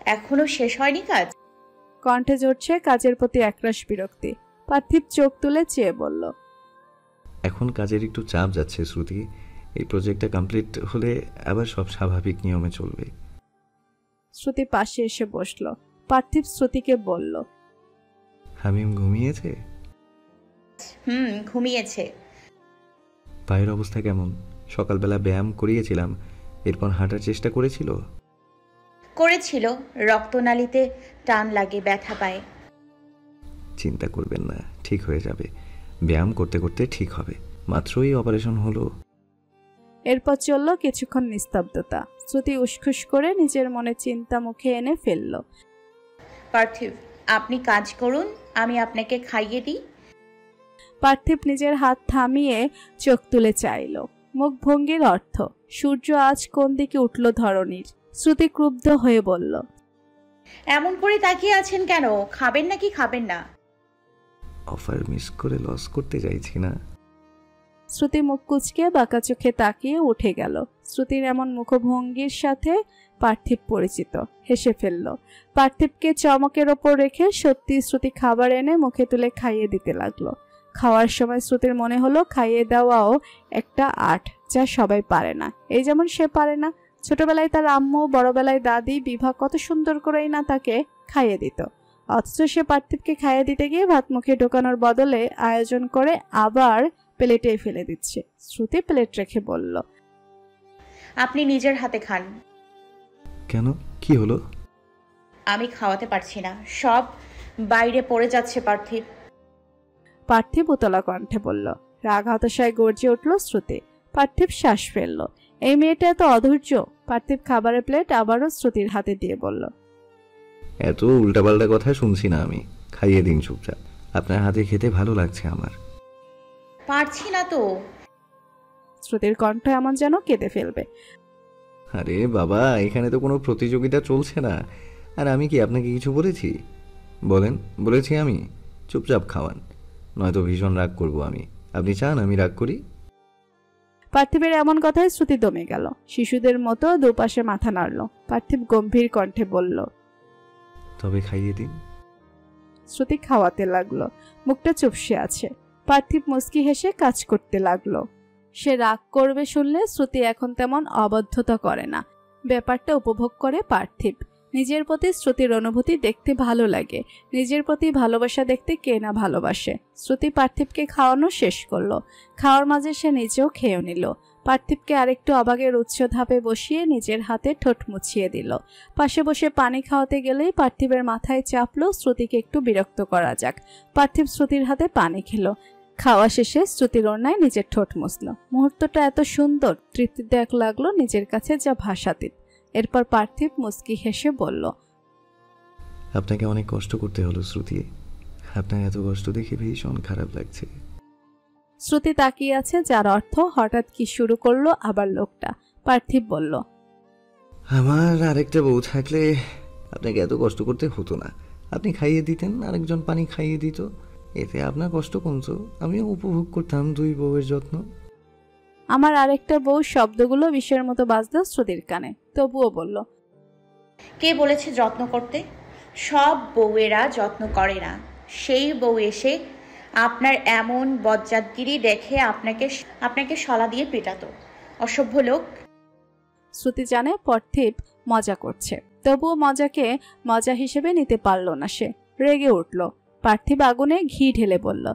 এখনো শেষ হয়নি কাজ? কণ্ঠে জড়ছে কাজের প্রতি একরাশ বিরক্তি। পার্থিব চোখ তুলে চেয়ে বলল, এখন কাজের একটু চাপ যাচ্ছে শ্রুতি। এই প্রজেক্টটা কমপ্লিট হলে আবার সব স্বাভাবিক নিয়মে চলবে। শ্রুতি পাশে এসে বসল। পার্থিব শ্রুতিকে বলল, হামিম ঘুমিয়েছে? ঘুমিয়েছে। পায়ের অবস্থা কেমন? সকালবেলা ব্যায়াম করিয়েছিলাম, এরপর হাঁটার চেষ্টা করেছিল? করেছিল, রক্তনালীতে টান লাগে, ব্যথা পায়। চিন্তা করবেন না, ঠিক হয়ে যাবে। ব্যায়াম করতে করতে ঠিক হবে। মাত্রই অপারেশন হলো। এরপর চলল কিছুক্ষণ নিস্তব্ধতা। শ্রুতি উসখুস করে নিজের মনে চিন্তা মুখে এনে ফেলল। পার্থিব, আপনি কাজ করুন, আমি আপনাকে খাইয়ে দিই। পার্থিব নিজের হাত থামিয়ে চোখ তুলে চাইল। মুখ ভঙ্গির অর্থ সূর্য আজ কোন দিকে উঠল ধরণীর। শ্রুতি ক্রুব্ধ হয়ে বলল, এমন করে তাকিয়ে আছেন কেন? খাবেন নাকি খাবেন না? অফার মিস করে লস করতে চাইছি না। শ্রুতি মুখ কুচকে বাঁকা চোখে তাকিয়ে উঠে গেল। শ্রুতির এমন মুখভঙ্গির সাথে পার্থিব পরিচিত। হেসে ফেলল। পার্থিবকে চমকের ওপর রেখে সত্যি শ্রুতি খাবার এনে মুখে তুলে খাইয়ে দিতে লাগলো। খাওয়ার সময় শ্রুতির মনে হলো খাইয়ে দেওয়াও একটা আর্ট, যা সবাই পারে না। এই যেমন সে পারে না। ছোটবেলায় তার আম্মু, বড়বেলায় দাদি, বিভা কত সুন্দর করেই না তাকে খাইয়ে দিত। অথচ সে পার্থিবকে খাইয়ে দিতে গিয়ে ভাত মুখে ঢোকানোর বদলে আয়োজন করে আবার প্লেটে ফেলে দিচ্ছে। শ্রুতি প্লেট রেখে বলল, আপনি নিজের হাতে খান। কেন, কি হলো? আমি খাওয়াতে পারছি না, সব বাইরে পড়ে যাচ্ছে। পার্থিব। পার্থিব উতলা কণ্ঠে বলল। রাগ হতাশায় গর্জে উঠল শ্রুতি। পার্থিব শ্বাস ফেলল। এই মেয়েটা এত অধৈর্য। পার্থিব খাবারের প্লেট আবারও শ্রুতির হাতে দিয়ে বলল, এত উল্টাপাল্টা কথা শুনছি না আমি। খাইয়ে দিন চুপচাপ। আপনার হাতে খেতে ভালো লাগছে আমার। পারছি না তো। শ্রুতির কণ্ঠ এমন যেন কেঁদে ফেলবে। আরে বাবা, এখানে তো কোনো প্রতিযোগিতা চলছে না। আর আমি কি আপনাকে কিছু বলেছি? বলেন, বলেছি আমি? চুপচাপ খাওয়ান, নয়তো ভীষণ রাগ করব আমি। আপনি চান আমি রাগ করি? পার্থিবের এমন কথায় শ্রুতি দমে গেল। শিশুদের মতো দুপাশে মাথা নাড়ল। পার্থিব গম্ভীর কণ্ঠে বলল, তবে খাইয়ে দিন। শ্রুতি খাওয়াতে লাগলো। মুখটা চুপসে আছে। পার্থিব মুচকি হেসে কাজ করতে লাগলো। সে রাগ করবে শুনলে শ্রুতি এখন তেমন অবাধ্যতা করে না। ব্যাপারটা উপভোগ করে পার্থিব। নিজের প্রতি শ্রুতির অনুভূতি দেখতে ভালো লাগে। নিজের প্রতি ভালোবাসা দেখতে কে না ভালোবাসে। শ্রুতি পার্থিবকে খাওয়ানো শেষ করলো। খাওয়ার মাঝে সে নিজেও খেয়েও নিল। পার্থিবকে আরেকটু অবাগের উচ্চ ধাপে বসিয়ে নিজের হাতে ঠোঁট মুছিয়ে দিল। পাশে বসে পানি খাওয়াতে গেলেই পার্থিবের মাথায় চাপলো শ্রুতিকে একটু বিরক্ত করা যাক। পার্থিব শ্রুতির হাতে পানি খেলো। খাওয়া শেষে শ্রুতির ওড়নায় নিজের ঠোঁট মুছল। মুহূর্তটা এত সুন্দর, তৃপ্তিদায়ক লাগলো নিজের কাছে, যা ভাষাতীত। এরপর পার্থিব মুচকি হেসে বলল, আপনাকে অনেক কষ্ট করতে হলো শ্রুতি। আপনার এত কষ্ট দেখে ভীষণ খারাপ লাগছে। শ্রুতি তাকিয়ে আছে, যার অর্থ হঠাৎ কি শুরু করলো আবার লোকটা। পার্থিব বলল, আমার আরেকটা বউ থাকলে আপনাকে এত কষ্ট করতে হতো না। আপনি খাইয়ে দিতেন, আরেকজন পানি খাইয়ে দিত। এতে আপনার কষ্ট কমতো, আমিও উপভোগ করতাম দুই বউয়ের যত্ন। আমার আরেকটা বউ শব্দগুলো বিষয়ের মতো বাজলো শ্রুতির কানে। তবুও বলল, কে বলেছে যত্ন করতে? সব বউয়েরা যত্ন করে না। সেই বউ এসে আপনার এমন বজ্জাতগিরি দেখে আপনাকে শলা দিয়ে পেটাতো। অসভ্য লোক। শ্রুতি জানে পার্থিব মজা করছে, তবুও মজাকে মজা হিসেবে নিতে পারল না। সে রেগে উঠল। পার্থিব আগুনে ঘি ঢেলে বলল,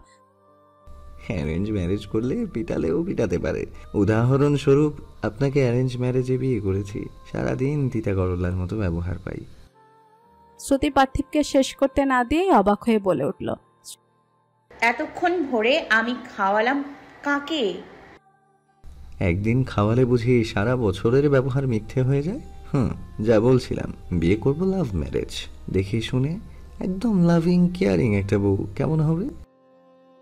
অ্যারেঞ্জ ম্যারেজ করলে পিটালেও পিটাতে পারে। উদাহরণস্বরূপ আপনাকে অ্যারেঞ্জ ম্যারেজে বিয়ে করেছি। সারাদিন তিতা করলার মতো ব্যবহার পাই। শ্রুতি পার্থিবকে শেষ করতে না দিয়ে অবাক হয়ে বলে উঠল, এতক্ষণ ভরে আমি খাওয়ালাম কাকে? একদিন খাওয়ালে বুঝি সারা বছরের ব্যবহার মিথ্যে হয়ে যায়? যা বলছিলাম, বিয়ে করবো লাভ ম্যারেজ। দেখে শুনে একদম লাভিং কেয়ারিং একটা বউ কেমন হবে?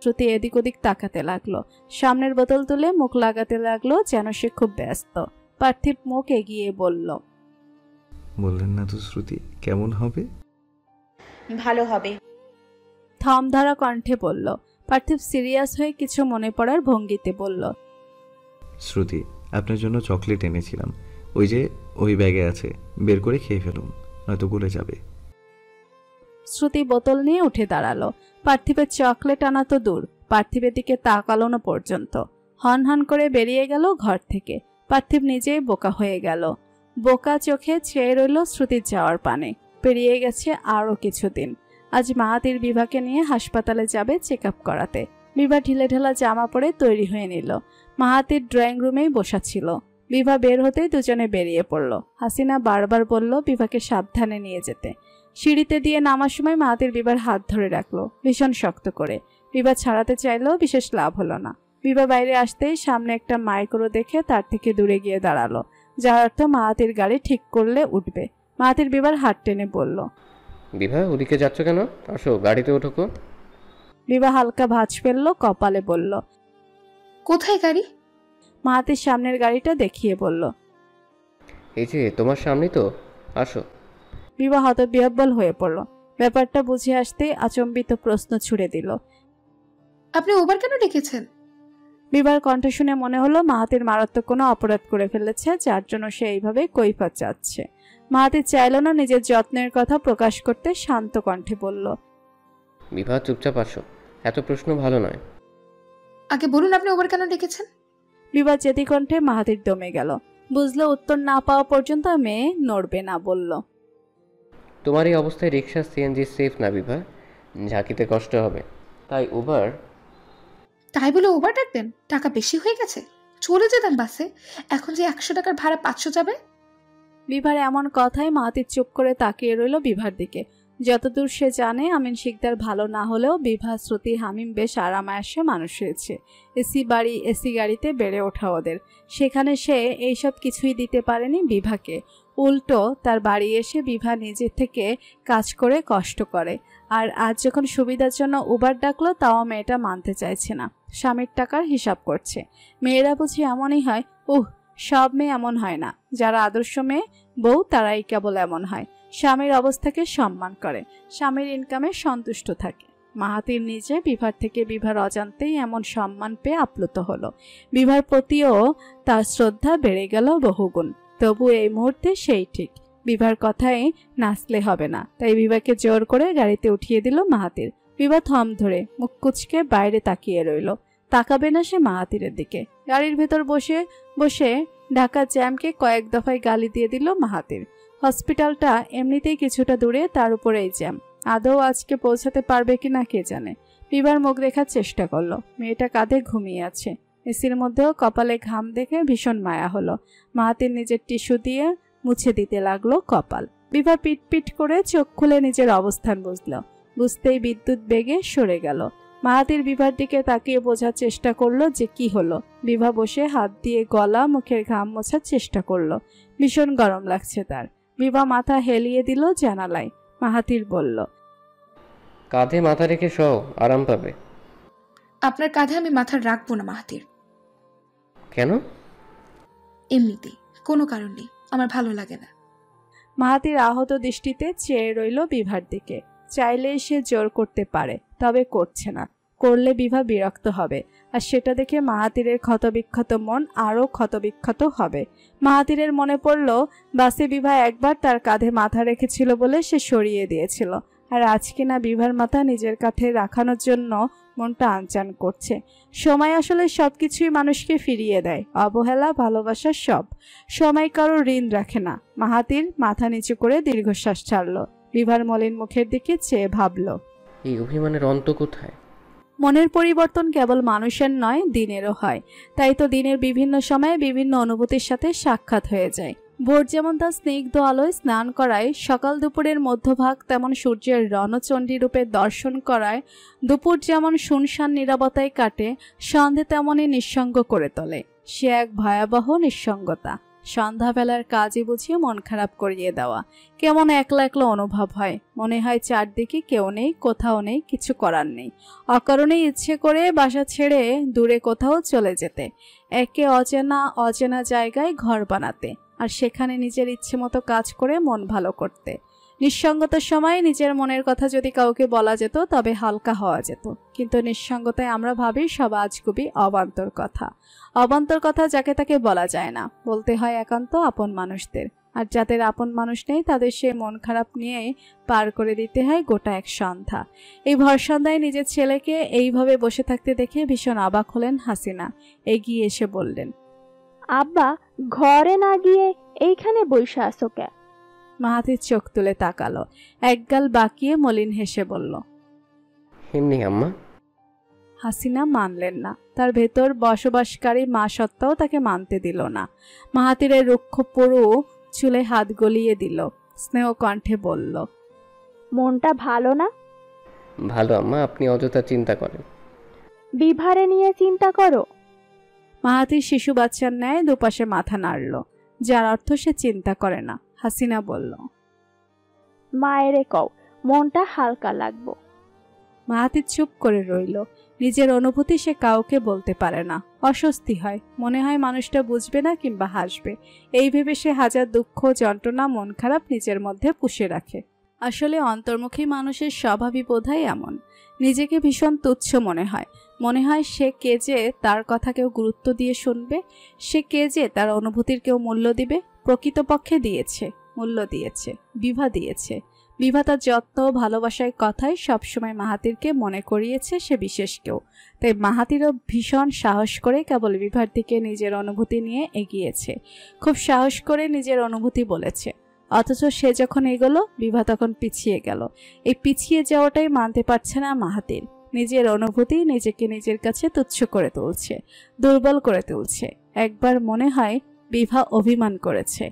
শ্রুতি এদিক ওদিক তাকাতে লাগলো। সামনের বোতল তুলে মুখ লাগাতে লাগলো যেন সে খুব ব্যস্ত। পার্থিব মুখ এগিয়ে বলল, বললেন না তো শ্রুতি, কেমন হবে? ভালো হবে। থম ধরা কণ্ঠে বলল। পার্থিব সিরিয়াস হয়ে কিছু মনে পড়ার ভঙ্গিতে বলল, শ্রুতি, আপনার জন্য চকলেট এনেছিলাম। ওই যে ওই ব্যাগে আছে, বের করে খেয়ে ফেলুন। নয়তো গলে যাবে। শ্রুতি বোতল নিয়ে উঠে দাঁড়ালো। পার্থিবের চকলেট আনা তো দূর, পার্থিবের দিকে তাকালো না পর্যন্ত। হন হন করে বেরিয়ে গেল ঘর থেকে। পার্থিব নিজেই বোকা হয়ে গেল। বোকা চোখে চেয়ে রইল শ্রুতির যাওয়ার পানে। পেরিয়ে গেছে আরও কিছুদিন। আজ মাহাতির বিভাকে নিয়ে হাসপাতালে যাবে চেক আপ করাতে। বিভা ঢিলেঢালা জামা পরে তৈরি হয়ে নিল। মাহাতির ড্রয়িং রুমেই বসা ছিল। বিভা বের হতেই দুজনে বেরিয়ে পড়ল। হাসিনা বারবার বলল বিভাকে সাবধানে নিয়ে যেতে। সিঁড়িতে দিয়ে নামার সময় মাহাতির বিভার হাত ধরে রাখলো ভীষণ শক্ত করে। বিভা ছাড়াতে চাইলেও বিশেষ লাভ হলো না। বিভা বাইরে আসতেই সামনে একটা মাইক্রো দেখে তার থেকে দূরে গিয়ে দাঁড়ালো, যার অর্থ মাহাতির গাড়ি ঠিক করলে উঠবে। মাহাতির বিভার হাত টেনে বলল, বিভা ওদিকে যাচ্ছ কেন? আসো গাড়িতে ওঠো। বিভা হালকা ভাঁজ ফেললো, কপালে বলল, কোথায় গাড়ি? মাহাতির সামনের গাড়িটা দেখিয়ে বলল, এই যে তোমার সামনেই তো, আসো। বিভা হতবিহ্বল হয়ে পড়ল। ব্যাপারটা বুঝে আসতেই আচম্বিত প্রশ্ন ছুড়ে দিল। আপনি উবার কেন ডেকেছেন? বিভার কণ্ঠ শুনে মনে হলো মাহাতির মারাত্মক কোনো অপরাধ করে ফেলেছে, যার জন্য সে এইভাবে কৈফিয়ত চাচ্ছে। মাহাতির চাইল না নিজের যত্নের কথা প্রকাশ করতে, শান্ত কণ্ঠে বলল, বিভা চুপচাপ আসো, এত প্রশ্ন ভালো নয়। আগে বলুন আপনি উবার কেন ডেকেছেন? বিভা জেদি কণ্ঠে মাহাতির দমে গেল। বুঝলো উত্তর না পাওয়া পর্যন্ত মেয়ে নড়বে না, বলল, তোমার এই অবস্থায় রিক্সা সিএনজি সেফ না বিভা, ঝাঁকিতে কষ্ট হবে, তাই উবার। তাই বলে উবার ডাকবেন? টাকা বেশি হয়ে গেছে, চলে যেতেন বাসে। এখন যে 100 টাকার ভাড়া 500 যাবে। বিভার এমন কথায় মাহাতির চুপ করে তাকিয়ে রইল বিভার দিকে। যতদূর সে জানে আমিন শিকদার ভালো না হলেও বিভা, শ্রুতি, হামিম বেশ আরামায়েশে মানুষ হয়েছে। এসি বাড়ি, এসি গাড়িতে বেড়ে ওঠা ওদের। সেখানে সে এইসব কিছুই দিতে পারেনি বিভাকে। উল্টো তার বাড়ি এসে বিভা নিজে থেকে কাজ করে কষ্ট করে। আর আজ যখন সুবিধার জন্য উবার ডাকলো, তাও মেয়েটা মানতে চাইছে না। স্বামীর টাকার হিসাব করছে। মেয়েরা বুঝি এমনই হয়? সব মেয়ে এমন হয় না। যারা আদর্শ মেয়ে বউ, তারাই কেবল এমন হয়। স্বামীর অবস্থাকে সম্মান করে, স্বামীর ইনকামে সন্তুষ্ট থাকে। মাহাতির নিজে বিভার থেকে বিভার অজান্তেই এমন সম্মান পেয়ে আপ্লুত হলো। বিভার প্রতিও তার শ্রদ্ধা বেড়ে গেল বহুগুণ। তবু এই মুহূর্তে সেই ঠিক বিভার কথায় নাচলে হবে না, তাই বিভাকে জোর করে গাড়িতে উঠিয়ে দিল মাহাতির। বিভা থম ধরে মুখ কুচকে বাইরে তাকিয়ে রইল। তাকাবে না সে মাহাতিরের দিকে। গাড়ির ভেতর বসে বসে ঢাকা জ্যামকে কয়েক দফায় গালি দিয়ে দিল মাহাতির। হসপিটালটা এমনিতেই কিছুটা দূরে, তার উপরে এই জ্যাম। আদৌ আজকে পৌঁছাতে পারবে কিনা কে জানে। বিভার মুখ দেখার চেষ্টা করলো। মেয়েটা কাঁধে ঘুমিয়ে আছে। এসির মধ্যেও কপালে ঘাম দেখে ভীষণ মায়া হলো। মাহাতির নিজের টিস্যু দিয়ে মুছে দিতে লাগলো কপাল। বিভা পিট পিট করে চোখ খুলে নিজের অবস্থান বুঝতেই বিদ্যুৎ বেগে সরে গেল। মাহাতির বিভার দিকে তাকিয়ে বোঝার চেষ্টা করলো যে কি হলো। বিভা বসে হাত দিয়ে গলা মুখের ঘাম মোছার চেষ্টা করলো। ভীষণ গরম লাগছে তার। বিভা মাথা হেলিয়ে দিল জানালায়। মাহাতির বলল, কাঁধে মাথা রেখে শও, আরাম পাবে। আপনার কাঁধে আমি মাথা রাখবো না মাহাতির। কেন? এমনিতেই, কোনো কারণ নেই, আমার ভালো লাগে না। মাহাতির আহত দৃষ্টিতে চেয়ে রইল বিভার দিকে। চাইলে সে জোর করতে পারে, তবে করছে না। করলে বিভা বিরক্ত হবে, আর সেটা দেখে মাহাতিরের ক্ষতবিক্ষত মন আরও ক্ষতবিক্ষত হবে। মাহাতিরের মনে পড়ল বাসে বিভা একবার তার কাঁধে মাথা রেখেছিল বলে সে সরিয়ে দিয়েছিল, আর আজকে না বিভার মাথা নিজের কাঁধে রাখানোর জন্য মনটা আনচান করছে। সময় আসলে সবকিছুই মানুষকে ফিরিয়ে দেয়, অবহেলা, ভালোবাসা সব। সময় কারো ঋণ রাখে না। মাহাতির মাথা নিচু করে দীর্ঘশ্বাস ছাড়ল। বিভার মলিন মুখের দিকে চেয়ে ভাবল, এই অভিমানের অন্ত কোথায়? মনের পরিবর্তন কেবল মানুষের নয়, দিনেরও হয়। তাই তো দিনের বিভিন্ন সময়ে বিভিন্ন অনুভূতির সাথে সাক্ষাৎ হয়ে যায়। ভোর যেমন তার স্নিগ্ধ আলোয় স্নান করায়, সকাল দুপুরের মধ্যভাগ তেমন সূর্যের রণচণ্ডী রূপে দর্শন করায়, দুপুর যেমন শুনশান নীরবতায় কাটে, সন্ধে তেমনই নিঃসঙ্গ করে তোলে। সে এক ভয়াবহ নিঃসঙ্গতা। সন্ধ্যাবেলার কাজে বুঝিয়ে মন খারাপ করিয়ে দেওয়া। কেমন একলা একলা অনুভব হয়। মনে হয় চারদিকে কেউ নেই, কোথাও নেই, কিছু করার নেই। অকারণে ইচ্ছে করে বাসা ছেড়ে দূরে কোথাও চলে যেতে, একে অচেনা জায়গায় ঘর বানাতে, আর সেখানে নিজের ইচ্ছে মতো কাজ করে মন ভালো করতে। নিঃসঙ্গতার সময় নিজের মনের কথা যদি কাউকে বলা যেত তবে হালকা হওয়া যেত, কিন্তু নিঃসঙ্গতায় আমরা ভাবি সব আজগুবি অবান্তর কথা। অবান্তর কথা যাকে তাকে বলা যায় না, বলতে হয় একান্ত আপন মানুষদের। আর যাদের আপন মানুষ নেই তাদের সে মন খারাপ নিয়ে পার করে দিতে হয় গোটা এক সন্ধ্যা। এই ভর সন্ধ্যায় নিজের ছেলেকে এইভাবে বসে থাকতে দেখে ভীষণ অবাক হলেন হাসিনা। এগিয়ে এসে বললেন, আব্বা ঘরে না গিয়ে এইখানে বইসা আছো কে? মাহাতির চোখ তুলে তাকালো, একগাল বাঁকিয়ে মলিন হেসে বলল, এমনি আম্মা। হাসিনা মানলেন না। তার ভেতর বসবাসকারী মা সত্ত্বেও তাকে মানতে দিল না। মাহাতিরের রুক্ষ পুরু চুলে হাত গলিয়ে দিল, স্নেহ কণ্ঠে বলল, মনটা ভালো না? ভালো আম্মা, আপনি অযথা চিন্তা করেন। বিভারে নিয়ে চিন্তা করো। মাহাতির শিশু বাচ্চার ন্যায় দুপাশে মাথা নাড়ল, যার অর্থ সে চিন্তা করে না। হাসিনা বলল, মায়েরে কও মনটা হালকা লাগবো। মাহাতির চুপ করে রইল। নিজের অনুভূতি সে কাউকে বলতে পারে না। অস্বস্তি হয়, মনে হয় মানুষটা বুঝবে না কিংবা হাসবে। এই ভেবে সে হাজার দুঃখ, যন্ত্রণা, মন খারাপ নিজের মধ্যে পুষে রাখে। আসলে অন্তর্মুখী মানুষের স্বভাবই বোধহয় এমন। নিজেকে ভীষণ তুচ্ছ মনে হয়। মনে হয় সে কে যে তার কথা কেউ গুরুত্ব দিয়ে শুনবে, সে কে যে তার অনুভূতির কেউ মূল্য দিবে। প্রকৃতপক্ষে দিয়েছে, মূল্য দিয়েছে, বিভা দিয়েছে। বিভা তার যত্ন, ভালোবাসায়, কথায় সবসময় মাহাতিরকে মনে করিয়েছে সে বিশেষ কেউ। তাই মাহাতিরও ভীষণ সাহস করে কেবল বিভার দিকে নিজের অনুভূতি নিয়ে এগিয়েছে। খুব সাহস করে নিজের অনুভূতি বলেছে। অথচ সে যখন এগোলো, বিভা তখন পিছিয়ে গেল। এই পিছিয়ে যাওয়াটাই মানতে পারছে না মাহাতির। নিজের অনুভূতি নিজেকে নিজের কাছে তুচ্ছ করে তুলছে, দুর্বল করে তুলছে। একবার মনে হয় বিভা অভিমান করেছে,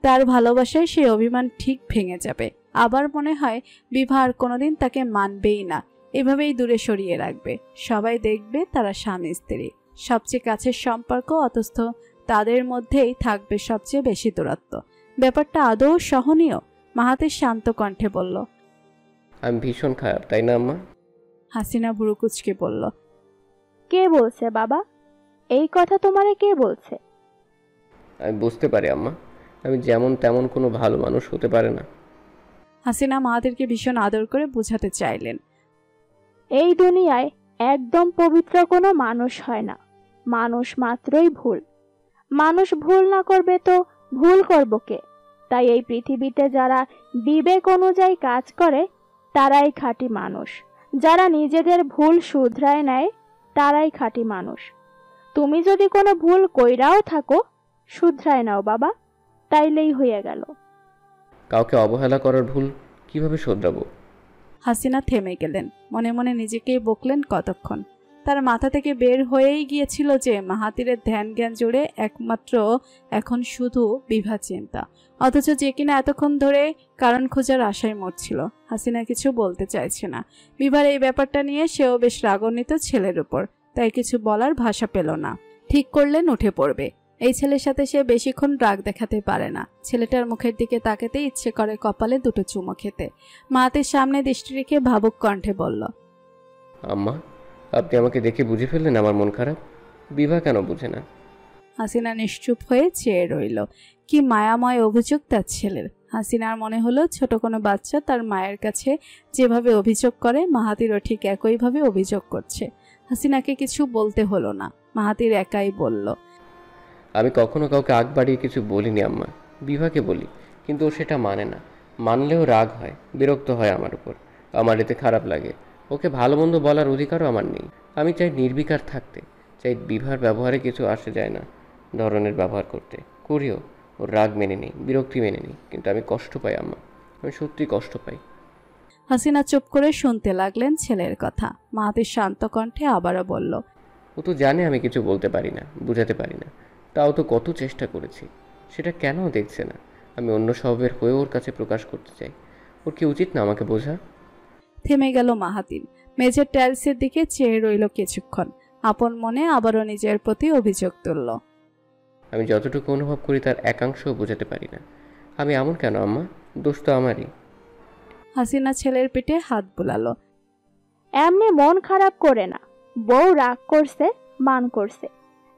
তার ভালোবাসায় সেই অভিমান ঠিক ভেঙে যাবে। আবার মনে হয় বিভা আর কোনোদিন তাকে মানবেই না, এভাবেই দূরে সরিয়ে রাখবে। সবাই দেখবে তারা স্বামী স্ত্রী, সবচেয়ে কাছের সম্পর্ক, অথচ তাদের মধ্যেই থাকবে সবচেয়ে বেশি দূরত্ব। ব্যাপারটা আদৌ সহনীয়? মাহাতির শান্ত কণ্ঠে বলল, আমি ভীষণ খারাপ, তাই না আম্মা? হাসিনা ভুরু কুঁচকে বলল, কে বলছে বাবা? এই কথা তোমারে কে বলছে? আমি বুঝতে পারি আম্মা, আমি যেমন তেমন কোনো ভালো মানুষ হতে পারে না। হাসিনা মাহাতিরকে ভীষণ আদর করে বোঝাতে চাইলেন, এই দুনিয়ায় একদম পবিত্র কোনো মানুষ হয় না। মানুষ মাত্রই ভুল। মানুষ ভুল না করবে তো ভুল করব কে? তাই এই পৃথিবীতে যারা বিবেক অনুযায়ী কাজ করে তারাই খাঁটি মানুষ। যারা নিজেদের ভুল শুধরায় নেয় তারাই খাঁটি মানুষ। তুমি যদি কোনো ভুল কইরাও থাকো, শুধরায় নাও বাবা, তাইলেই হয়ে গেল। কাউকে অবহেলা করার ভুল কিভাবে শোধরাবো? হাসিনা থেমে গেলেন, মনে মনে নিজেকেই বকলেন কতক্ষণ। তার মাথা থেকে বের হয়েই গিয়েছিল যে মাহাতিরের ধ্যান জ্ঞান জুড়ে একমাত্র এখন শুধু বিভা চিন্তা, অথচ যে কিনা এতক্ষণ ধরে কারণ খোঁজার আশায় মরছিল। হাসিনা কিছু বলতে চাইছে না। বিভার এই ব্যাপারটা নিয়ে সেও বেশ রাগান্বিত ছেলের উপর, তাই কিছু বলার ভাষা পেল না। ঠিক করলেন উঠে পড়বে। এই ছেলের সাথে সে বেশিক্ষণ রাগ দেখাতে পারে না। ছেলেটার মুখের দিকে তাকাতে ইচ্ছে করে কপালে দুটো চুমো খেতে। মাহাতির সামনে দৃষ্টি রেখে ভাবুক কণ্ঠে বলল, আম্মা, আপনি আমাকে দেখে বুঝে ফেললেন আমার মন খারাপ। বিভা কেন বুঝে না? হাসিনা নিশ্চুপ হয়ে চেয়ে রইল। কি মায়াময় অভিযোগ তার ছেলের। হাসিনার মনে হলো ছোট কোনো বাচ্চা তার মায়ের কাছে যেভাবে অভিযোগ করে, মাহাতিরও ঠিক একইভাবে অভিযোগ করছে। হাসিনাকে কিছু বলতে হলো না, মাহাতির একাই বলল, আমি কখনো কাউকে আগ বাড়িয়ে কিছু বলিনি আম্মা। বিভাকে বলি, কিন্তু ও সেটা মানে না। মানলেও রাগ হয়, বিরক্ত হয় আমার উপর। আমার এতে খারাপ লাগে। ওকে ভালো মন্দ বলার অধিকারও আমার নেই। আমি চাই নির্বিকার থাকতে, চাই বিভার ব্যবহারে কিছু আসে যায় না ধরনের ব্যবহার করতে। করিও, ওর রাগ মেনে নিই, বিরক্তি মেনে নিই, কিন্তু আমি কষ্ট পাই আম্মা, আমি সত্যি কষ্ট পাই। হাসিনা চুপ করে শুনতে লাগলেন ছেলের কথা। মাহাতির শান্ত কণ্ঠে আবারও বলল, ও তো জানে আমি কিছু বলতে পারি না, বুঝাতে পারি না। তাও তো কত চেষ্টা করেছি। সেটা কেন দেখছে না? আমি অন্য স্বভাবের হয়ে ওর কাছে প্রকাশ করতে চাই। ওর কি উচিত না আমাকে বোঝা? থেমে গেল মাহাতির। মেঝের টাইলসের দিকে চেয়ে রইল কিছুক্ষণ। আপন মনে আবারও নিজের প্রতি অভিযোগ তুলল, আমি যতটুকু অনুভব করি তার একাংশও বোঝাতে পারি না। আমি এমন কেন আম্মা? দোষ তো আমারই। হাসিনা ছেলের পিঠে হাত বুলালো, এমনি মন খারাপ করে না। বউ রাগ করছে, মান করছে,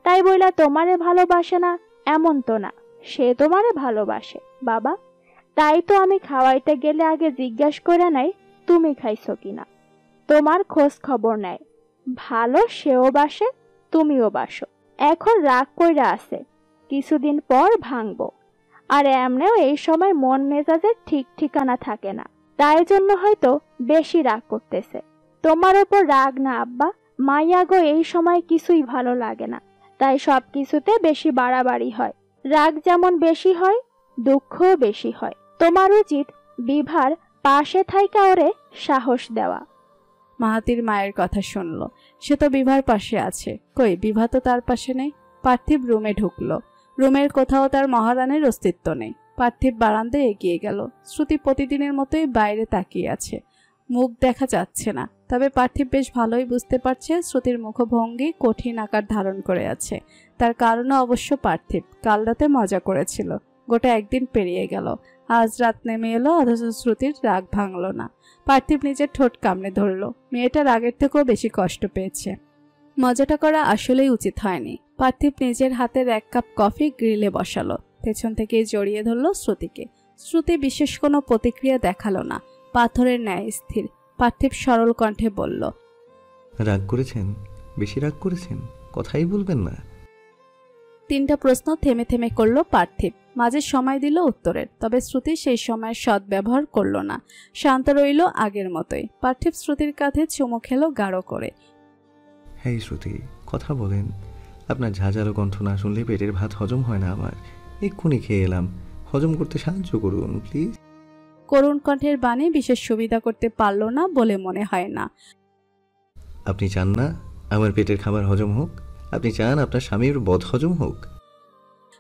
তাই বইলা তোমারে ভালোবাসে না এমন তো না। সে তোমারে ভালোবাসে বাবা। তাই তো আমি খাওয়াইতে গেলে আগে জিজ্ঞাসা করে নাই তুমি খাইছো কিনা। তোমার খোঁজ খবর নেয়। ভালো সেও বাসে, তুমিও বাসো। এখন রাগ কইরা আছে, কিছুদিন পর ভাঙবো। আর এমনিও এই সময় মন মেজাজের ঠিক ঠিকানা থাকে না, তাই জন্য হয়তো বেশি রাগ করতেছে। তোমার ওপর রাগ না আব্বা, মাইয়াগো এই সময় কিছুই ভালো লাগে না, তাই সব কিছুতে বেশি বাড়াবাড়ি হয়। রাগ যেমন বেশি হয়, দুঃখও বেশি হয়। তোমার উচিত বিভার পাশে থাইকা ওরে সাহস দেওয়া। মাহাতির মায়ের কথা শুনল। সে তো বিভার পাশে আছে, কই বিভা তো তার পাশে নেই। পার্থিব রুমে ঢুকলো। রুমের কোথাও তার মহারানের অস্তিত্ব নেই। পার্থিব বারান্দায় এগিয়ে গেল। শ্রুতি প্রতিদিনের মতোই বাইরে তাকিয়ে আছে, মুখ দেখা যাচ্ছে না। তবে পার্থিব বেশ ভালোই বুঝতে পারছে শ্রুতির মুখভঙ্গি কঠিন আকার ধারণ করে আছে। তার কারণও অবশ্য পার্থিব কাল রাতে মজা করেছিল। গোটা একদিন পেরিয়ে গেল, আজ রাত নেমে এলো, অথচ শ্রুতির রাগ ভাঙল না। পার্থিব নিজের ঠোঁট কামড়ে ধরল। মেয়েটা রাগের থেকেও বেশি কষ্ট পেয়েছে। মজাটা করা আসলেই উচিত হয়নি। পার্থিব নিজের হাতের 1 কাপ কফি গ্রিলে বসালো। পেছন থেকেই জড়িয়ে ধরল শ্রুতিকে। শ্রুতি বিশেষ কোনো প্রতিক্রিয়া দেখালো না, পাথরের ন্যায় স্থির। পার্থিব সরল কণ্ঠে বলল, রাগ করেছেন? বেশি রাগ করেছেন? কথাই বলবেন না? 3টা প্রশ্ন থেমে থেমে করলো পার্থিব। মাঝে সময় দিল উত্তরের, তবে শ্রুতি সেই সময়ের সদ্ব্যবহার করল না। শান্ত রইল আগের মতোই। পার্থিব শ্রুতির কাঁধে চুমু খেলো গাঢ় করে। হ্যাঁ শ্রুতি, কথা বলেন। আপনার ঝাঁঝালো কণ্ঠ না শুনলে পেটের ভাত হজম হয় না আমার। এক্ষুনি খেয়ে এলাম, হজম করতে সাহায্য করুন প্লিজ। করুণ কণ্ঠের বাণী বিশেষ সুবিধা করতে পারল না বলে মনে হয় না। আপনি চান না আমার পেটের খাবার হজম হোক? আপনি চান আপনার স্বামীর বদ হজম হোক?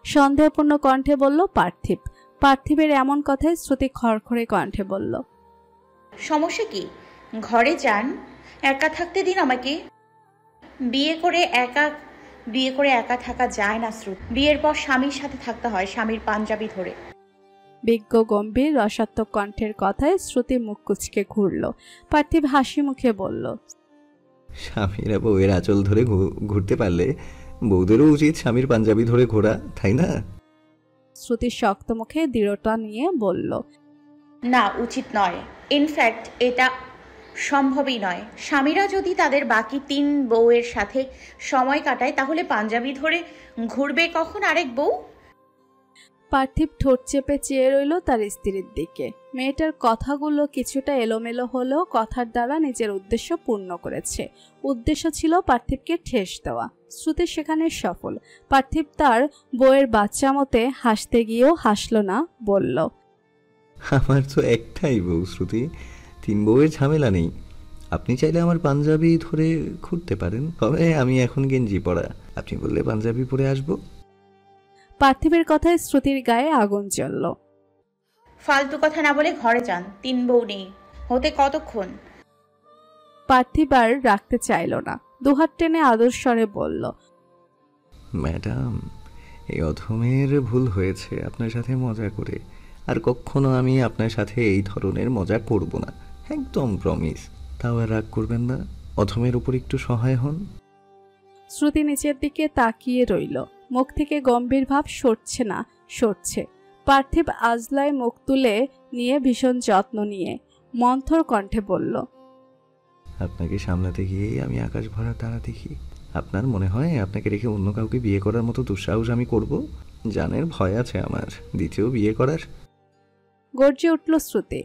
সন্দেহপূর্ণ কণ্ঠে বলল পার্থিব। পার্থিবের এমন কথায় শ্রুতি খড়খড়ে কণ্ঠে বলল, সমস্যা কি? ঘরে যান, একা থাকতে দিন আমাকে। বিয়ে করে একা থাকা যায় না শ্রুতি। বিয়ের পর স্বামীর সাথে থাকতে হয়, স্বামীর পাঞ্জাবি ধরে। বিজ্ঞ গম্ভীর রসাত্মক কণ্ঠের কথায় শ্রুতি মুখ কুচকে ঘুরল। পার্থিব হাসি মুখে বলল, স্বামীরা বউয়ের আঁচল ধরে ঘুরতে পারলে বউদেরও উচিত স্বামীর পাঞ্জাবি ধরে ঘোরা, তাই না? শ্রুতি শক্ত মুখে দৃঢ়তা নিয়ে বলল, না, উচিত নয়। ইনফ্যাক্ট এটা সম্ভবই নয়। স্বামীরা যদি তাদের বাকি 3 বউয়ের সাথে সময় কাটায়, তাহলে পাঞ্জাবি ধরে ঘুরবে কখন আরেক বউ? পার্থিব ঠোঁট চেপে চেয়ে রইল তার স্ত্রীর দিকে। মেয়েটার কথাগুলো কিছুটা এলোমেলো হলেও কথার দ্বারা নিজের উদ্দেশ্য পূর্ণ করেছে। উদ্দেশ্য ছিল পার্থিবকে ঠেস দেওয়া। শ্রুতি সেখানে সফল। পার্থিব তার বউয়ের বাচ্চা মতে হাসতে গিয়েও হাসল না, বলল, আমার তো একটাই বউ শ্রুতি, 3 বউয়ের ঝামেলা নেই। আপনি চাইলে আমার পাঞ্জাবি ধরে ঘুরতে পারেন, তবে আমি এখন গেঞ্জি পরা। আপনি বললে পাঞ্জাবি পরে আসবো। পার্থিবের কথায় শ্রুতির গায়ে আগুন জ্বলল। ফালতু কথা না বলে ঘরে যান। 3 বউ নেই হতে কতক্ষণ? পার্থিব আর রাখতে চাইল না, দুহাত টেনে আদর স্বরে বলল, ম্যাডাম, এই অধমের ভুল হয়েছে আপনার সাথে মজা করে। আর কখনো আমি আপনার সাথে এই ধরনের মজা করব না, একদম প্রমিস। তাও আর রাগ করবেন না, অধমের উপর একটু সহায় হন। শ্রুতি নিচের দিকে তাকিয়ে রইল। মুখ থেকে গম্ভীর ভাব সরছে। পার্থিব আজলায় মুখ তুলে নিয়ে ভীষণ যত্ন নিয়ে মন্থর কণ্ঠে বলল, আপনাকে সামলাতে গিয়েই আমি আকাশ ভরা তারা দেখি। আপনার মনে হয় আপনাকে রেখে অন্য কাউকে বিয়ে করার মতো দুঃসাহস আমি করব? জানের ভয় আছে আমার দ্বিতীয় বিয়ে করার। গর্জে উঠল শ্রুতি,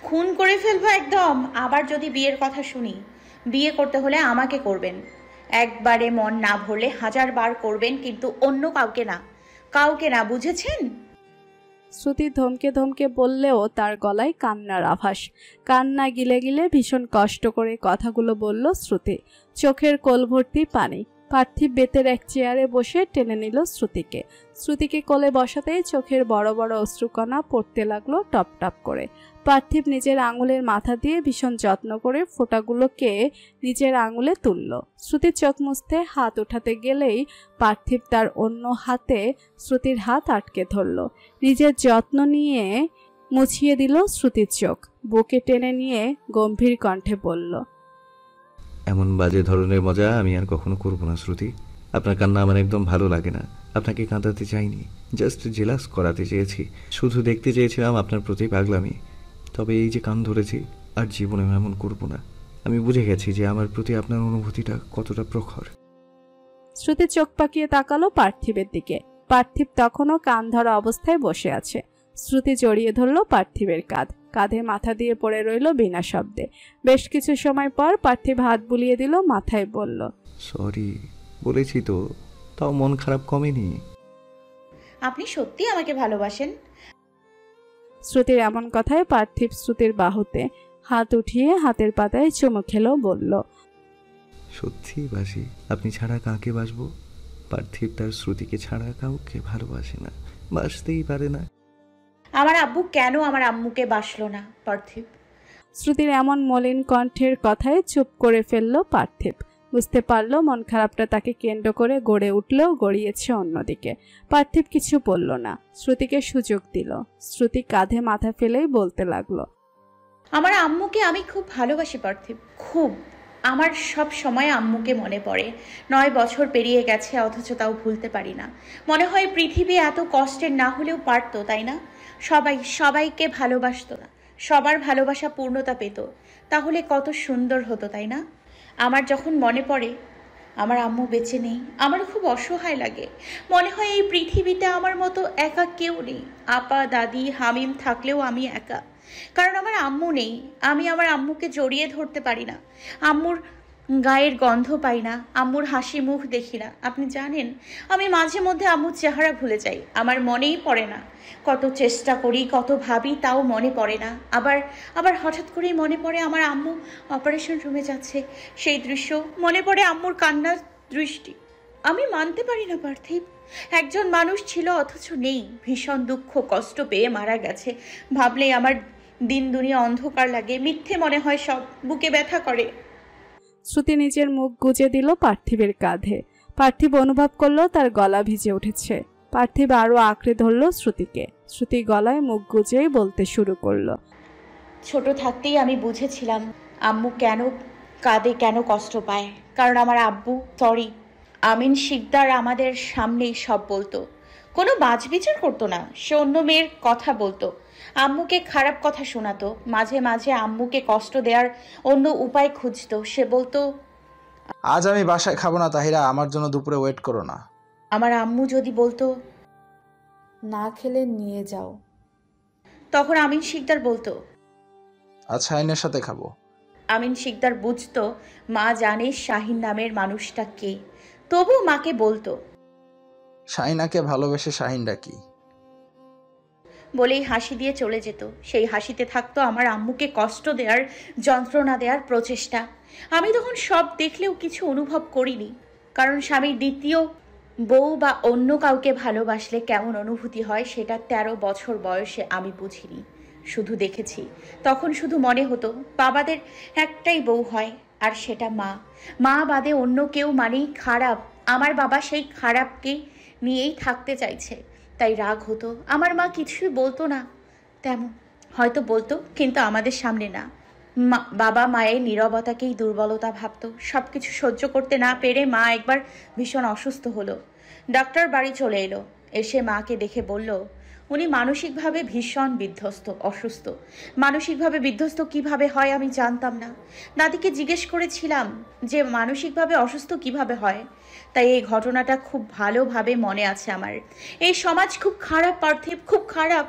খুন করে ফেলবো একদম। আবার যদি বিয়ের কথা শুনি, বিয়ে করতে হলে আমাকে করবেন। একবারে মন না ভরলে 1000 বার করবেন, কিন্তু অন্য কাউকে না, বুঝেছেন? শ্রুতি ধমকে ধমকে বললেও তার গলায় কান্নার আভাস। কান্না গিলে গিলে ভীষণ কষ্ট করে কথাগুলো বলল শ্রুতি। চোখের কোল ভর্তি পানি। পার্থিব বেতের এক চেয়ারে বসে টেনে নিল শ্রুতিকে কোলে বসাতেই চোখের বড় বড় অশ্রুকণা পড়তে লাগলো টপ টপ করে। পার্থিব নিজের আঙুলের মাথা দিয়ে ভীষণ যত্ন করে ফোঁটাগুলোকে নিজের আঙুলে তুলল। শ্রুতির চোখ মুছতে হাত উঠাতে গেলেই পার্থিব তার অন্য হাতে শ্রুতির হাত আটকে ধরল। নিজের যত্ন নিয়ে মুছিয়ে দিল শ্রুতির চোখ। বুকে টেনে নিয়ে গম্ভীর কণ্ঠে বলল, এমন বাজে ধরনের মজা আমি আর কখনো করবো না শ্রুতি। আপনার কান্না আমার একদম ভালো লাগে না। আপনাকে কাঁদাতে চাইনি, জাস্ট জেলাস করাতে চেয়েছি। শুধু দেখতে চেয়েছিলাম আপনার প্রতি পাগলামি। তবে এই যে কান ধরেছি, আর জীবনে এমন করবো না। আমি বুঝে গেছি যে আমার প্রতি আপনার অনুভূতিটা কতটা প্রখর। শ্রুতি চোখ পাকিয়ে তাকালো পার্থিবের দিকে। পার্থিব তখনও কান ধরা অবস্থায় বসে আছে। শ্রুতি জড়িয়ে ধরল পার্থিবের কাঁধ, কাঁধে মাথা দিয়ে পড়ে রইল বিনা শব্দে। বেশ কিছু সময় পর পার্থিব হাত বুলিয়ে দিল মাথায়, বলল, সরি, বলেছি তো, তাও মন খারাপ কমেনি। আপনি সত্যি আমাকে ভালোবাসেন? শ্রুতির এমন কথায় পার্থিব শ্রুতির বাহুতে হাত উঠিয়ে হাতের পাতায় চুমু খেলো, বলল, সত্যি বাসি। আপনি ছাড়া কাকে বাসবো? পার্থিব তার শ্রুতিকে ছাড়া কাউকে ভালোবাসে না, বাসতেই পারে না। আমার আব্বু কেন আমার আম্মুকে বাসলো না পার্থিব? শ্রুতির এমন মলিন কণ্ঠের কথায় চুপ করে ফেলল পার্থিব। বুঝতে পারল মন খারাপটা তাকে কেন্দ্র করে গড়ে উঠলেও গড়িয়েছে অন্যদিকে। পার্থিব কিছু বলল না, শ্রুতিকে সুযোগ দিল। শ্রুতি কাঁধে মাথা ফেলেই বলতে লাগলো, আমার আম্মুকে আমি খুব ভালোবাসি পার্থিব, খুব। আমার সব সময় আম্মুকে মনে পড়ে। 9 বছর পেরিয়ে গেছে, অথচ তাও ভুলতে পারি না। মনে হয় পৃথিবী এত কষ্টের না হলেও পারতো, তাই না? সবাইকে ভালোবাসতো না, সবার ভালোবাসা পূর্ণতা পেত, তাহলে কত সুন্দর হতো, তাই না? আমার যখন মনে পড়ে আমার আম্মু বেঁচে নেই, আমার খুব অসহায় লাগে। মনে হয় এই পৃথিবীতে আমার মতো একা কেউ নেই। আপা, দাদি, হামিম থাকলেও আমি একা, কারণ আমার আম্মু নেই। আমি আমার আম্মুকে জড়িয়ে ধরতে পারি না, আম্মুর গায়ের গন্ধ পাই না, আম্মুর হাসি মুখ দেখি না। আপনি জানেন, আমি মাঝে মধ্যে আম্মুর চেহারা ভুলে যাই, আমার মনেই পড়ে না। কত চেষ্টা করি, কত ভাবি, তাও মনে পড়ে না। আবার হঠাৎ করেই মনে পড়ে আমার আম্মু অপারেশন রুমে যাচ্ছে, সেই দৃশ্য মনে পড়ে, আম্মুর কান্নার দৃষ্টি। আমি মানতে পারি না পার্থিব, একজন মানুষ ছিল অথচ নেই, ভীষণ দুঃখ কষ্ট পেয়ে মারা গেছে। ভাবলেই আমার দিন দুনিয়া অন্ধকার লাগে, মিথ্যে মনে হয় সব, বুকে ব্যথা করে। শ্রুতি নিজের মুখ গুজে দিল পার্থিবের কাঁধে। পার্থিব অনুভব করলো তার গলা ভিজে উঠেছে। পার্থিব আরো আঁকড়ে ধরল শ্রুতিকে। শ্রুতি গলায় মুখ গুজেই বলতে শুরু করলো, ছোট থাকতেই আমি বুঝেছিলাম আম্মু কেন কাঁদে, কেন কষ্ট পায়। কারণ আমার আব্বু, সরি, আমিন শিকদার আমাদের সামনেই সব বলতো, কোনো বাছবিচার করতো না। সে অন্য মেয়ের কথা বলতো, আম্মুকে খারাপ কথা শোনাতো, মাঝে মাঝে আম্মুকে কষ্ট দেওয়ার অন্য উপায় খুঁজতো। সে বলতো, আজ আমি বাসায় খাবো না তাহিরা, আমার জন্য দুপুরে ওয়েট করো না। আমার আম্মু যদি বলতো, না খেলে নিয়ে যাও, তখন আমিন শিকদার বলতো, আচ্ছা আইনের সাথে খাবো। আমিন শিকদার বুঝতো মা জানে শাহিন নামের মানুষটা কে, তবু মাকে বলতো, শাহিনাকে ভালোবেসে শাহিন ডাকি, বলেই হাসি দিয়ে চলে যেত। সেই হাসিতে থাকতো আমার আম্মুকে কষ্ট দেওয়ার, যন্ত্রণা দেওয়ার প্রচেষ্টা। আমি তখন সব দেখলেও কিছু অনুভব করিনি, কারণ স্বামীর দ্বিতীয় বউ বা অন্য কাউকে ভালোবাসলে কেমন অনুভূতি হয় সেটা 13 বছর বয়সে আমি বুঝিনি, শুধু দেখেছি। তখন শুধু মনে হতো বাবাদের একটাই বউ হয়, আর সেটা মা। মা বাদে অন্য কেউ মানেই খারাপ। আমার বাবা সেই খারাপকে নিয়েই থাকতে চাইছে, তাই রাগ হতো। আমার মা কিছুই বলতো না, তেমন হয়তো বলতো, কিন্তু আমাদের সামনে না। বাবা মায়ের নীরবতাকেই দুর্বলতা ভাবতো। সব কিছু সহ্য করতে না পেরে মা একবার ভীষণ অসুস্থ হলো। ডাক্তার বাড়ি চলে এলো, এসে মাকে দেখে বলল, উনি মানসিকভাবে ভীষণ বিধ্বস্ত, অসুস্থ। মানসিকভাবে বিধ্বস্ত কিভাবে হয় আমি জানতাম না। দাদিকে জিজ্ঞেস করেছিলাম যে মানসিকভাবে অসুস্থ কিভাবে হয়, তাই এই ঘটনাটা খুব ভালোভাবে মনে আছে আমার। এই সমাজ খুব খারাপ পার্থিব, খুব খারাপ।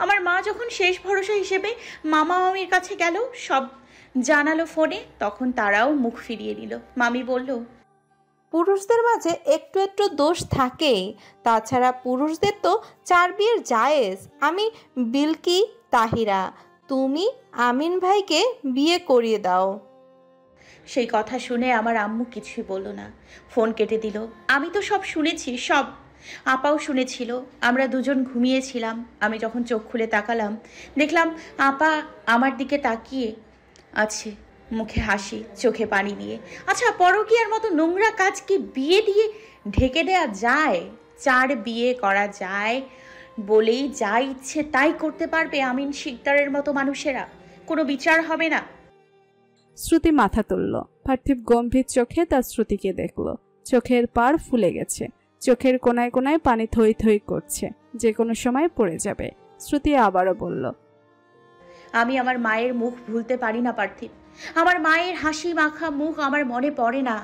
আমার মা যখন শেষ ভরসা হিসেবে মামা মামির কাছে গেল, সব জানালো ফোনে, তখন তারাও মুখ ফিরিয়ে নিল। মামি বলল, পুরুষদের মাঝে একটু একটু দোষ থাকে, তাছাড়া পুরুষদের তো 4 বিয়ের জায়েজ। আমি বিলকি, তাহিরা, তুমি আমিন ভাইকে বিয়ে করিয়ে দাও। সেই কথা শুনে আমার আম্মু কিছুই বলল না, ফোন কেটে দিল। আমি তো সব শুনেছি, সব। আপাও শুনেছিল। আমরা দুজন ঘুমিয়েছিলাম। আমি যখন চোখ খুলে তাকালাম, দেখলাম আপা আমার দিকে তাকিয়ে আছে, মুখে হাসি, চোখে পানি নিয়ে। আচ্ছা, পরকীয়ার মতো নোংরা কাজ কি বিয়ে দিয়ে ঢেকে দেয়া যায়? 4 বিয়ে করা যায় বলেই যা ইচ্ছে তাই করতে পারবে আমিন শিকদারের মতো মানুষেরা? কোনো বিচার হবে না? শ্রুতি মাথা তুলল। পার্থিব গম্ভীর চোখে তার শ্রুতিকে দেখল। চোখের পাড় ফুলে গেছে, চোখের কোনায় কোনায় পানি থই থই করছে, যে কোনো সময় পড়ে যাবে। শ্রুতি আবারও বলল, আমি আমার মায়ের মুখ ভুলতে পারি না পার্থিব। আমার মায়ের হাসি মাখা মুখ আমার মনে পড়ে না।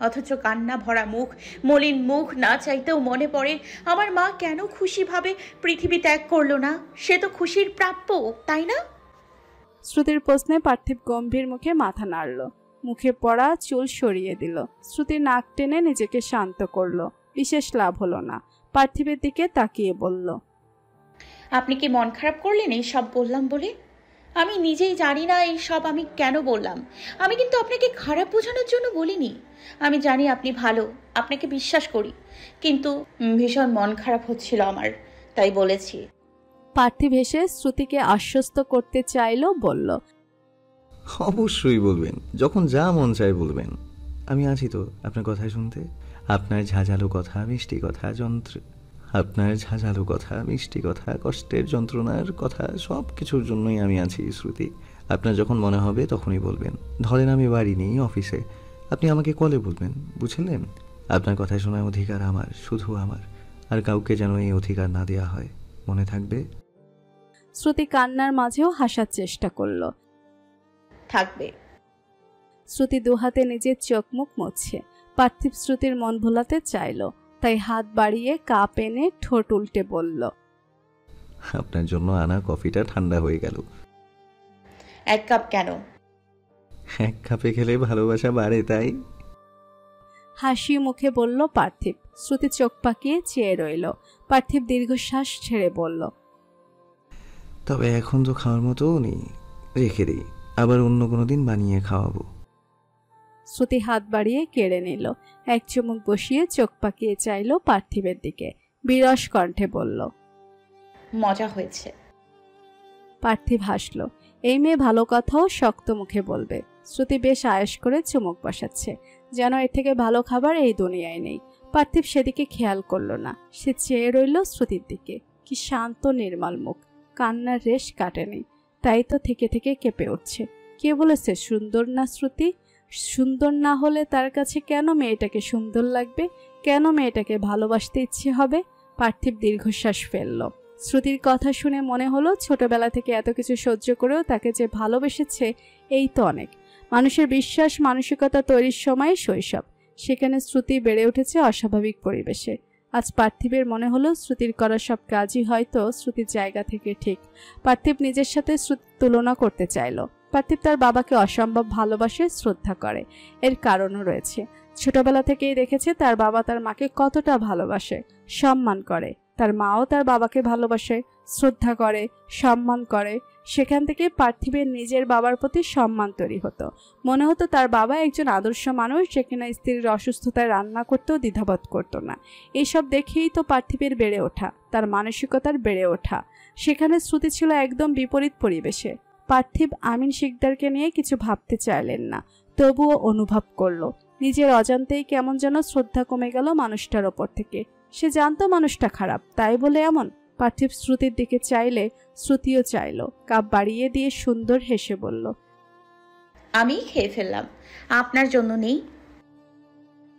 অথচ কান্না ভরা মুখ, মলিন মুখ না চাইতেও মনে পড়ে আমার মা কেন খুশিভাবে পৃথিবী ত্যাগ করলো না। সে তো খুশির প্রাপ্য, তাই না? শ্রুতির প্রশ্নে পার্থিব গম্ভীর মুখে মাথা নাড়ল, মুখে পড়া চুল সরিয়ে দিল। শ্রুতি নাক টেনে নিজেকে শান্ত করলো। বিশেষ লাভ হলো না। পার্থিবের দিকে তাকিয়ে বলল, আপনি কি মন খারাপ করলেন এই সব বললাম বলে? আমি নিজেই জানি না এই সব আমি কেন বললাম। আমি কিন্তু আপনাকে খারাপ বোঝানোর জন্য বলিনি। আমি জানি আপনি ভালো, আপনাকে বিশ্বাস করি, কিন্তু ভীষণ মন খারাপ হচ্ছিল আমার, তাই বলেছি। পার্থিব হেসে শ্রুতিকে আশ্বস্ত করতে চাইল, বলল, অবশ্যই বলবেন, যখন যা মন চায় বলবেন। আমি আছি তো আপনার কথাই শুনতে। আপনার ঝাঁঝালো কথা, মিষ্টি কথা, আপনার ঝাঁঝালো কথা, মিষ্টি কথা, কষ্টের যন্ত্রণার কথা, সব কিছুর জন্যই আমি আছি শ্রুতি। আপনার যখন মনে হবে তখনই বলবেন। ধরেন আমি বাড়ি নেই, অফিসে, আপনি আমাকে কলে বলবেন, বুঝলেন? আপনার কথা শোনার অধিকার আমার, শুধু আমার, আর কাউকে যেন এই অধিকার না দেওয়া হয়, মনে থাকবে? শ্রুতি কান্নার মাঝেও হাসার চেষ্টা করল। থাকবে। শ্রুতি দুহাতে নিজের চোখ মুখ মুছছে। পার্থিব শ্রুতির মন ভোলাতে চাইল, তাই হাত বাড়িয়ে কাপ এনে ঠোঁট উল্টে বলল, আপনার জন্য আনা কফিটা ঠান্ডা হয়ে গেল। এক কাপ কেন? এক কাপে খেলে ভালোবাসা বাড়ে, তাই। হাসি মুখে বলল পার্থিব। শ্রুতি চোখ পাকিয়ে চেয়ে রইল। পার্থিব দীর্ঘশ্বাস ছেড়ে বলল, তবে এখন তো খাওয়ার মতোও নেই, রেখে দিই, আবার অন্য কোনো দিন বানিয়ে খাওয়াবো। শ্রুতি হাত বাড়িয়ে কেড়ে নিল। এক চুমুক বসিয়ে চোখ পাকিয়ে চাইল পার্থিবের দিকে। বিরস কণ্ঠে বলল, মজা হয়েছে। পার্থিব হাসল। এই মেয়ে ভালো কথাও শক্ত মুখে বলবে। শ্রুতি বেশ আয়েশ করে চুমুক বসাচ্ছে, যেন এর থেকে ভালো খাবার এই দুনিয়ায় নেই। পার্থিব সেদিকে খেয়াল করল না। সে চেয়ে রইল শ্রুতির দিকে। কি শান্ত নির্মল মুখ, কান্নার রেশ কাটেনি, তাই তো থেকে থেকে কেঁপে উঠছে। কে বলেছে সুন্দর না শ্রুতি? সুন্দর না হলে তার কাছে কেন মেয়েটাকে সুন্দর লাগবে? কেন মেয়েটাকে ভালোবাসতে ইচ্ছে হবে? পার্থিব দীর্ঘশ্বাস ফেলল। শ্রুতির কথা শুনে মনে হলো ছোটবেলা থেকে এত কিছু সহ্য করেও তাকে যে ভালোবেসেছে, এই তো অনেক। মানুষের বিশ্বাস মানসিকতা তৈরির সময় শৈশব, সেখানে শ্রুতি বেড়ে উঠেছে অস্বাভাবিক পরিবেশে। আজ পার্থিবের মনে হলো শ্রুতির করা সব কাজই হয়তো শ্রুতির জায়গা থেকে ঠিক। পার্থিব নিজের সাথে শ্রুতির তুলনা করতে চাইল। পার্থিব তার বাবাকে অসম্ভব ভালোবাসে, শ্রদ্ধা করে। এর কারণও রয়েছে। ছোটবেলা থেকেই দেখেছে তার বাবা তার মাকে কতটা ভালোবাসে, সম্মান করে। তার মাও তার বাবাকে ভালোবাসে, শ্রদ্ধা করে, সম্মান করে। সেখান থেকে পার্থিবের নিজের বাবার প্রতি সম্মান তৈরি হতো। মনে হতো তার বাবা একজন আদর্শ মানুষ, যেখানে স্ত্রীর অসুস্থতায় রান্না করতেও দ্বিধাবোধ করতো না। এইসব দেখেই তো পার্থিবের বেড়ে ওঠা, তার মানসিকতার বেড়ে ওঠা। সেখানে শ্রুতি ছিল একদম বিপরীত পরিবেশে। পার্থিব আমিন শিকদারকে নিয়ে কিছু ভাবতে চাইলেন না, তবুও অনুভব করলো নিজের অজান্তেই কেমন যেন শ্রদ্ধা কমে গেল মানুষটার ওপর থেকে। সে জানতো মানুষটা খারাপ, তাই বলে এমন? পার্থিব শ্রুতির দিকে চাইলে শ্রুতিও চাইল। কাপ বাড়িয়ে দিয়ে সুন্দর হেসে বলল, আমি খেয়ে ফেললাম, আপনার জন্য নেই।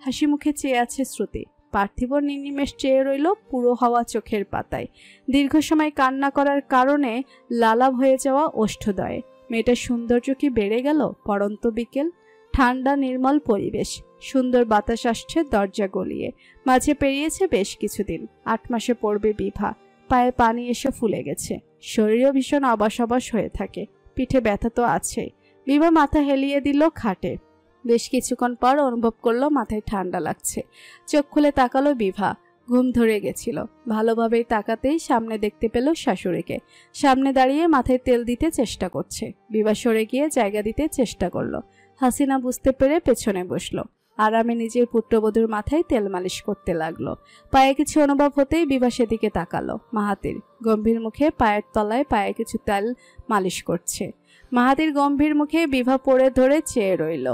হাসি মুখে চেয়ে আছে শ্রুতি। পার্থিব নির্নিমেষ চেয়ে রইল পুরো হওয়া চোখের পাতায়। দীর্ঘ সময় কান্না করার কারণে লালাভ হয়ে যাওয়া ওষ্ঠদয়ে। মেয়েটার সৌন্দর্য কি বেড়ে গেল? পড়ন্ত বিকেল, ঠান্ডা নির্মল পরিবেশ, সুন্দর বাতাস আসছে দরজা গলিয়ে। মাঝে পেরিয়েছে বেশ কিছুদিন। 8 মাসে পড়বে বিভা। পায়ে পানি এসে ফুলে গেছে, শরীরও ভীষণ অবাস অবাস হয়ে থাকে, পিঠে ব্যথা তো আছে। বিভা মাথা হেলিয়ে দিল খাটে। বেশ কিছুক্ষণ পর অনুভব করলো মাথায় ঠান্ডা লাগছে। চোখ খুলে তাকালো বিভা। ঘুম ধরে গেছিল। ভালোভাবেই তাকাতেই সামনে দেখতে পেল শাশুড়িকে। সামনে দাঁড়িয়ে মাথায় তেল দিতে চেষ্টা করছে। বিভা সরে গিয়ে জায়গা দিতে চেষ্টা করলো। হাসিনা বুঝতে পেরে পেছনে বসলো। আরামে নিজের পুত্রবধূর মাথায় তেল মালিশ করতে লাগলো। পায়ে কিছু অনুভব হতেই বিভা সেদিকে তাকালো। মাহাতির গম্ভীর মুখে পায়ের তলায় পায়ে কিছু তেল মালিশ করছে। মাহাতির গম্ভীর মুখে বিভা পড়ে ধরে চেয়ে রইল।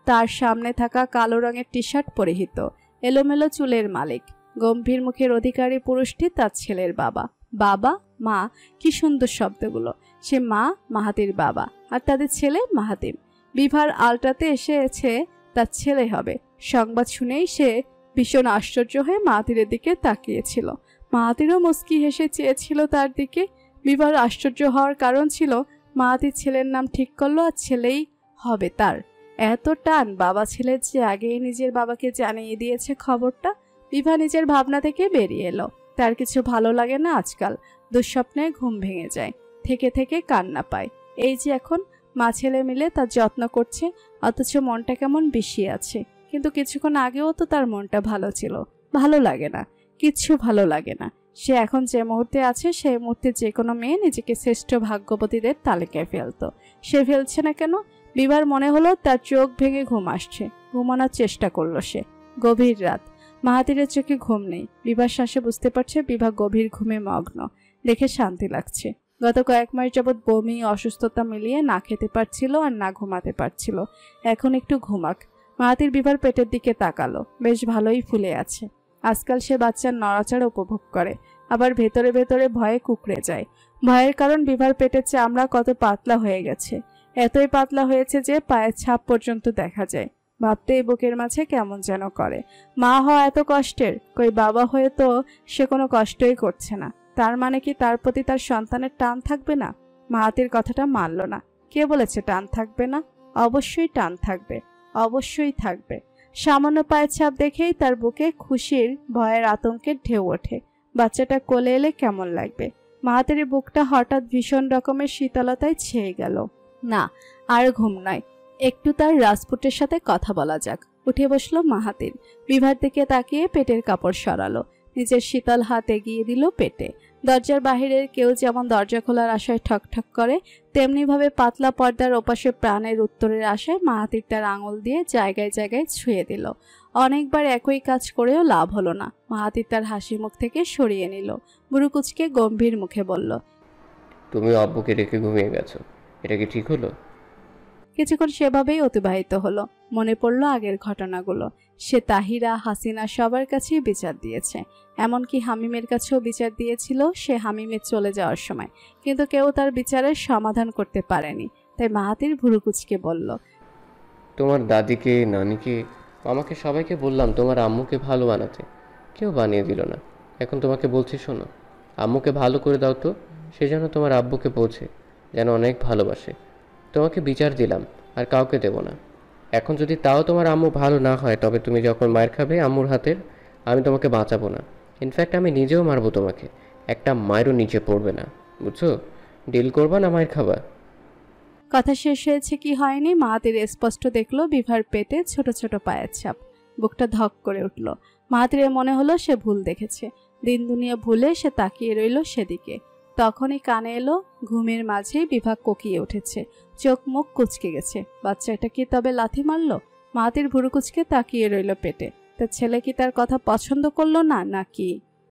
তার সামনে থাকা কালো রঙের টি শার্ট পরিহিত, এলোমেলো চুলের মালিক, গম্ভীর মুখের অধিকারী পুরুষটি তার ছেলের বাবা। বাবা, মা, কি সুন্দর শব্দগুলো। সে মা, মাহাতির বাবা, আর তাদের ছেলে মাহাতিম। বিভার আলটাতে এসেছে তার ছেলে হবে। সংবাদ শুনেই সে ভীষণ আশ্চর্য হয়ে মাহাতিরের দিকে তাকিয়েছিল। মাহাতিরও মুচকি হেসে চেয়েছিল তার দিকে। বিভার আশ্চর্য হওয়ার কারণ ছিল মাহাতির ছেলের নাম ঠিক করলো আর ছেলেই হবে তার। এত টান বাবা ছেলের যে আগেই নিজের বাবাকে জানিয়ে দিয়েছে খবরটা। বিভা নিজের ভাবনা থেকে বেরিয়ে এলো। তার কিছু ভালো লাগে না আজকাল। দুঃস্বপ্নে ঘুম ভেঙে যায়, থেকে থেকে কান্না পায়। এই যে এখন মা ছেলে মিলে তার যত্ন করছে, অথচ মনটা কেমন বিষিয়ে আছে। কিন্তু কিছুক্ষণ আগেও তো তার মনটা ভালো ছিল। ভালো লাগে না, কিচ্ছু ভালো লাগে না। সে এখন যে মুহূর্তে আছে সেই মুহূর্তে যে কোনো মেয়ে নিজেকে শ্রেষ্ঠ ভাগ্যবতীদের তালিকায় ফেলতো। সে ফেলছে না কেন? বিভার মনে হলো তার চোখ ভেঙে ঘুম আসছে। ঘুমানোর চেষ্টা করলো সে। গভীর রাত, মাহাতিরের চোখে ঘুম নেই। বিভার শ্বাসে বুঝতে পারছে বিভা গভীর ঘুমে মগ্ন। দেখে শান্তি লাগছে। গত কয়েক মাস যাবৎ বমি অসুস্থতা মিলিয়ে না খেতে পারছিল আর না ঘুমাতে পারছিল। এখন একটু ঘুমাক। মাহাতির বিভার পেটের দিকে তাকালো। বেশ ভালোই ফুলে আছে। আজকাল সে বাচ্চার নড়াচড়া উপভোগ করে, আবার ভেতরে ভেতরে ভয়ে কুঁকড়ে যায়। ভয়ের কারণ বিভার পেটের চামড়া কত পাতলা হয়ে গেছে। এতই পাতলা হয়েছে যে পায়ের ছাপ পর্যন্ত দেখা যায়। ভাবতেই বুকের মাঝে কেমন যেন করে। মা হওয়া এত কষ্টের, কই বাবা হয়ে তো সে কোনো কষ্টই করছে না। তার মানে কি তার প্রতি তার সন্তানের টান থাকবে না? মাহাতির কথাটা মানল না। কে বলেছে টান থাকবে না? অবশ্যই টান থাকবে, অবশ্যই থাকবে। সামান্য পায়ের ছাপ দেখেই তার বুকে খুশির ভয়ের আতঙ্কের ঢেউ ওঠে। বাচ্চাটা কোলে এলে কেমন লাগবে? মাহাতির বুকটা হঠাৎ ভীষণ রকমের শীতলতায় ছেয়ে গেল। না, আর ঘুম নয়, একটু তার রাজপুতের সাথে কথা বলা যাক। উঠে বসলো মাহাতির। বিভার দিকে তাকিয়ে পেটের কাপড় সরালো। নিজের শীতল হাত এগিয়ে দিল পেটে। দরজার বাহিরের কেউ যেমন দরজা খোলার আশায় ঠকঠক করে, তেমনিভাবে পাতলা পর্দার ওপাশে প্রাণের উত্তরের আশায় মাহাতির তার আঙুল দিয়ে জায়গায় জায়গায় ছুঁয়ে দিল। অনেকবার একই কাজ করেও লাভ হলো না। মাহাতির তার হাসি মুখ থেকে সরিয়ে নিল। বুড়ুকুচকে গম্ভীর মুখে বলল, তুমি আব্বুকে রেখে ঘুমিয়ে গেছো, এটা কি ঠিক হলো? কিছুক্ষণ সেভাবেই অতিবাহিত হলো। মনে পড়ল আগের ঘটনাগুলো। সে তাহিরা, হাসিনা সবার কাছেই বিচার দিয়েছে। এমনকি হামিমের কাছেও বিচার দিয়েছিল সে হামিমের চলে যাওয়ার সময়। কিন্তু কেউ তার বিচারের সমাধান করতে পারেনি। তাই মাহাতির ভুরুকুচকে বলল, তোমার দাদিকে, নানিকে, মামাকে সবাইকে বললাম তোমার আম্মুকে ভালো বানাতে, কেউ বানিয়ে দিল না। এখন তোমাকে বলছি শোনো, আম্মুকে ভালো করে দাও তো, সে যেন তোমার আব্বুকে পৌঁছে, যেন অনেক ভালোবাসে। তোমাকে বিচার দিলাম, আর কাউকে দেব না। এখন যদি তাও তোমার আম্মু ভালো না হয়, তবে তুমি যখন মায়ের খাবে আম্মুর হাতের, আমি তোমাকে বাঁচাবো না। ইনফ্যাক্ট আমি নিজেও মারবো তোমাকে। একটা মায়েরও নিচে পড়বে না, বুঝছো? ডিল করবা না মায়ের খাবা? কথা শেষ হয়েছে কি হয়নি, মাহাতির স্পষ্ট দেখলো বিভার পেটে ছোট ছোট পায়ের ছাপ। বুকটা ধক করে উঠল। মাহাতিরের মনে হলো সে ভুল দেখেছে। দিন দুনিয়া ভুলে সে তাকিয়ে রইল সেদিকে। তখনই কানে এলো, ঘুমের মাঝেই বিভা কোকিয়ে উঠেছে। চোখ মুখ কুচকে গেছে। বাচ্চাটা কি তবে লাথি মারল? মাহাতির ভুরু কুচকে তাকিয়ে রইল পেটে। তার ছেলে কি তার কথা পছন্দ করলো না নাকি?